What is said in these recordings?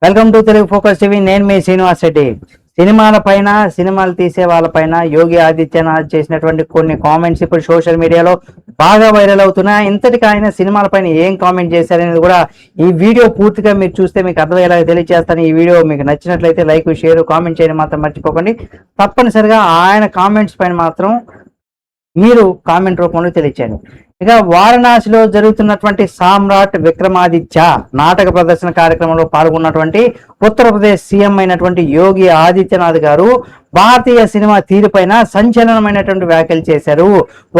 Welcome to Telugu focus TV. నేను మీ శ్రీనివాస్ రెడ్డి. సినిమాలు తీసే వాళ్ళపైన యోగి ఆదిత్యనాథ్ చేసినటువంటి కొన్ని కామెంట్స్ ఇప్పుడు సోషల్ మీడియాలో బాగా వైరల్ అవుతున్నాయి. ఇంతటికి ఆయన సినిమాలపైన ఏం కామెంట్ చేశారనేది కూడా ఈ వీడియో పూర్తిగా మీరు చూస్తే మీకు అర్థమయ్యేలాగా తెలియజేస్తాను. ఈ వీడియో మీకు నచ్చినట్లయితే లైక్, షేర్, కామెంట్ చేయడం మాత్రం మర్చిపోకండి. తప్పనిసరిగా ఆయన కామెంట్స్ పైన మాత్రం మీరు కామెంట్ రూపంలో తెలియచేయండి. ఇక వారణాసిలో జరుగుతున్నటువంటి సామ్రాట్ విక్రమాదిత్య నాటక ప్రదర్శన కార్యక్రమంలో పాల్గొన్నటువంటి ఉత్తరప్రదేశ్ సీఎం అయినటువంటి యోగి ఆదిత్యనాథ్ గారు భారతీయ సినిమా తీరుపైన సంచలనమైనటువంటి వ్యాఖ్యలు చేశారు.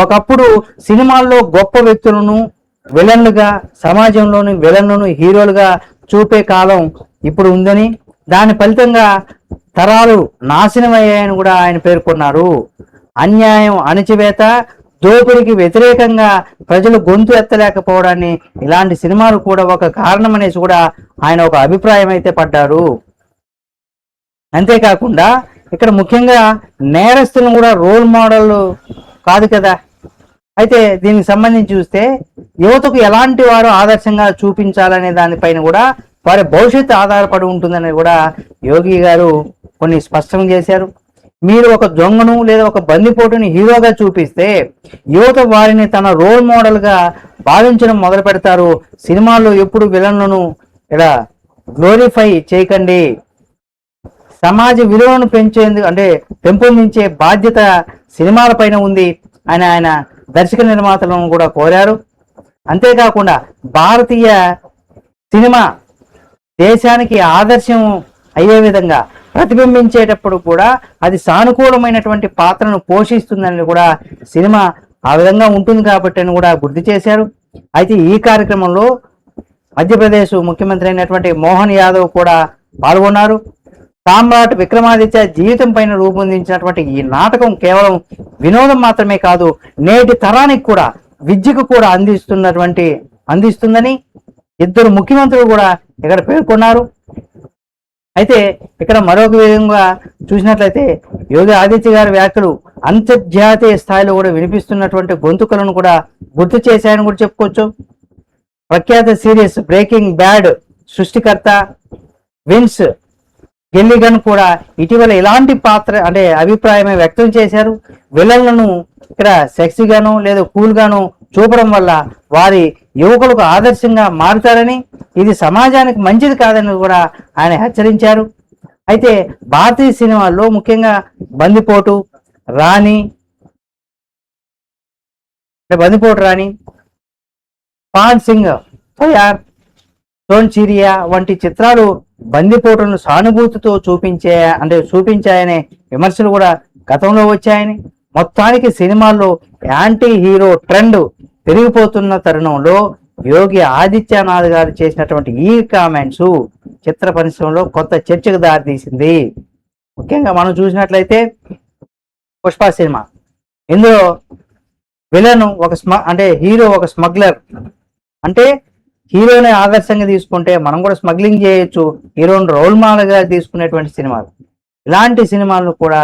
ఒకప్పుడు సినిమాల్లో గొప్ప వ్యక్తులను విలన్లుగా, సమాజంలోని విలన్లను హీరోలుగా చూపే కాలం ఇప్పుడు ఉందని, దాని ఫలితంగా తరాలు నాశనమయ్యాయని కూడా ఆయన పేర్కొన్నారు. అన్యాయం, అణచివేత, దోపిడికి వ్యతిరేకంగా ప్రజలు గొంతు ఎత్తలేకపోవడాన్ని ఇలాంటి సినిమాలు కూడా ఒక కారణం అనేసి కూడా ఆయన ఒక అభిప్రాయం అయితే పడ్డారు. అంతేకాకుండా ఇక్కడ ముఖ్యంగా నేరస్తులను కూడా రోల్ మోడల్ కాదు కదా. అయితే దీనికి సంబంధించి చూస్తే యువతకు ఎలాంటి వారు ఆదర్శంగా చూపించాలనే దానిపైన కూడా వారి భవిష్యత్తు ఆధారపడి ఉంటుందని కూడా యోగి గారు కొన్ని స్పష్టం చేశారు. మీరు ఒక దొంగను లేదా ఒక బందిపోటుని హీరోగా చూపిస్తే యువత వారిని తన రోల్ మోడల్గా భావించడం మొదలు పెడతారు. సినిమాల్లో ఎప్పుడు విలన్లను ఇలా గ్లోరిఫై చేయకండి. సమాజ విలువలను పెంపొందించే బాధ్యత సినిమాల పైన ఉంది అని ఆయన దర్శక నిర్మాతలను కూడా కోరారు. అంతేకాకుండా భారతీయ సినిమా దేశానికి ఆదర్శం అయ్యే విధంగా ప్రతిబింబించేటప్పుడు కూడా అది సానుకూలమైనటువంటి పాత్రను పోషిస్తుందని కూడా సినిమా ఆ విధంగా ఉంటుంది కాబట్టి అని కూడా గుర్తు చేశారు. అయితే ఈ కార్యక్రమంలో మధ్యప్రదేశ్ ముఖ్యమంత్రి అయినటువంటి మోహన్ యాదవ్ కూడా పాల్గొన్నారు. సామ్రాట్ విక్రమాదిత్య జీవితం పైన రూపొందించినటువంటి ఈ నాటకం కేవలం వినోదం మాత్రమే కాదు, నేటి తరానికి కూడా విద్యకు కూడా అందిస్తుందని ఇద్దరు ముఖ్యమంత్రులు కూడా ఇక్కడ పేర్కొన్నారు. అయితే ఇక్కడ మరొక విధంగా చూసినట్లయితే యోగి ఆదిత్య గారి వ్యాఖ్యలు అంతర్జాతీయ స్థాయిలో కూడా వినిపిస్తున్నటువంటి గొంతుకలను కూడా గుర్తు చేశాయని కూడా చెప్పుకోవచ్చు. ప్రఖ్యాత సిరీస్ బ్రేకింగ్ బ్యాడ్ సృష్టికర్త విన్స్ గిల్లిగన్ కూడా ఇటీవల ఇలాంటి అభిప్రాయమే వ్యక్తం చేశారు. విలన్లను ఇక్కడ సెక్సీగాను లేదా కూల్గాను చూపడం వల్ల వారి యువకులకు ఆదర్శంగా మారుతారని, ఇది సమాజానికి మంచిది కాదని కూడా ఆయన హెచ్చరించారు. అయితే భారతీయ సినిమాల్లో ముఖ్యంగా బందిపోటు రాణి, పాన్ సింగ్ తయార్, సోన్చిరియా వంటి చిత్రాలు బందిపోటును సానుభూతితో చూపించాయనే విమర్శలు కూడా గతంలో వచ్చాయని, మొత్తానికి సినిమాల్లో యాంటీ హీరో ట్రెండ్ పెరిగిపోతున్న తరుణంలో యోగి ఆదిత్యనాథ్ గారు చేసినటువంటి ఈ కామెంట్స్ చిత్ర పరిశ్రమలో కొత్త చర్చకు దారితీసింది. ముఖ్యంగా మనం చూసినట్లయితే పుష్ప సినిమా, ఇందులో విలన్ హీరో ఒక స్మగ్లర్, హీరోని ఆదర్శంగా తీసుకుంటే మనం కూడా స్మగ్లింగ్ చేయొచ్చు, హీరోని రోల్ మోడల్గా తీసుకునేటువంటి సినిమాలు. ఇలాంటి సినిమాలను కూడా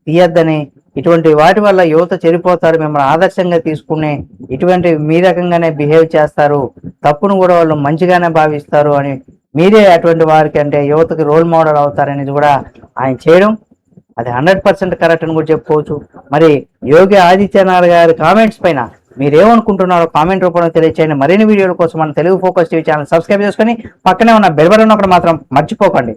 తీయద్దని, ఇటువంటి వాటి వల్ల యువత చెడిపోతారు, మిమ్మల్ని ఆదర్శంగా తీసుకునే ఇటువంటి మీ రకంగానే బిహేవ్ చేస్తారు, తప్పును కూడా వాళ్ళు మంచిగానే భావిస్తారు అని మీరే అటువంటి వారికి యువతకి రోల్ మోడల్ అవుతారనేది కూడా ఆయన చేయడం అది 100% కరెక్ట్ అని కూడా చెప్పుకోవచ్చు. మరి యోగి ఆదిత్యనాథ్ గారి కామెంట్స్ పైన మీరేమనుకుంటున్నారో కామెంట్ రూపంలో తెలియచేయండి. మరిన్ని వీడియోల కోసం మన Telugu focus TV channel subscribe చేసుకొని పక్కనే ఉన్న బెల్ బటన్ ఒకటి మాత్రం మర్చిపోకండి.